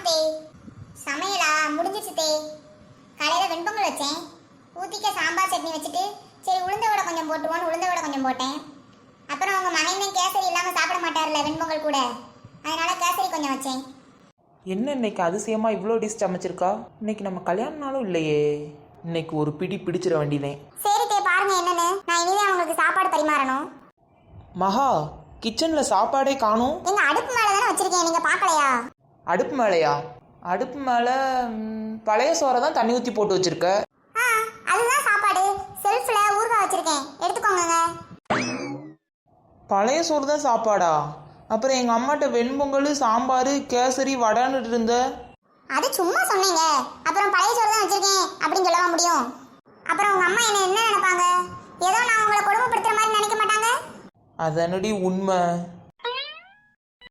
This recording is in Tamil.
வாங்க தே. சமையலா முடிஞ்சிச்சு தே. காலையில் வெண்பொங்கல் வச்சேன். ஊற்றிக்க சாம்பார் சட்னி வச்சுட்டு சரி உளுந்த வடை கொஞ்சம் போட்டுருவோன்னு உளுந்த வடை கொஞ்சம் போட்டேன். அப்புறம் உங்கள் மனைவியும் கேசரி இல்லாமல் சாப்பிட மாட்டார்ல வெண்பொங்கல் கூட, அதனால கேசரி கொஞ்சம் வச்சேன். என்ன இன்னைக்கு அதிசயமாக இவ்வளோ டிஷ் சமைச்சிருக்கா? இன்னைக்கு நம்ம கல்யாண நாளும் இல்லையே. இன்னைக்கு ஒரு பிடி பிடிச்சிட வேண்டியதேன். சரி தே, பாருங்க என்னன்னு. நான் இனிதான் உங்களுக்கு சாப்பாடு பரிமாறணும். மகா, கிச்சனில் சாப்பாடே காணும். எங்க அடுப்பு மேலே தானே வச்சிருக்கேன், நீங்கள் பார்க்கலையா? அடுப்பு மேலேயா? அடுப்பு மேலே பழைய சோறை தான் தண்ணி ஊற்றி போட்டு வச்சிருக்க. அதுதான் சாப்பாடு. செல்ஃபில் ஊறுகாய் வச்சிருக்கேன், எடுத்துக்கோங்க. பழைய சோறு தான் சாப்பாடா? அப்புறம் எங்கள் அம்மாட்ட வெண்பொங்கல் சாம்பார் கேசரி வடைன்னு இருந்த. அது சும்மா சொன்னீங்க. அப்புறம் பழைய சோறு தான் வச்சிருக்கேன் அப்படின்னு சொல்லவா முடியும்? அப்புறம் உங்க அம்மா என்ன நினைப்பாங்க? ஏதோ நான் உங்களை கொடுமைப்படுத்துற மாதிரி நினைக்க மாட்டாங்க. அதனடி உண்மை.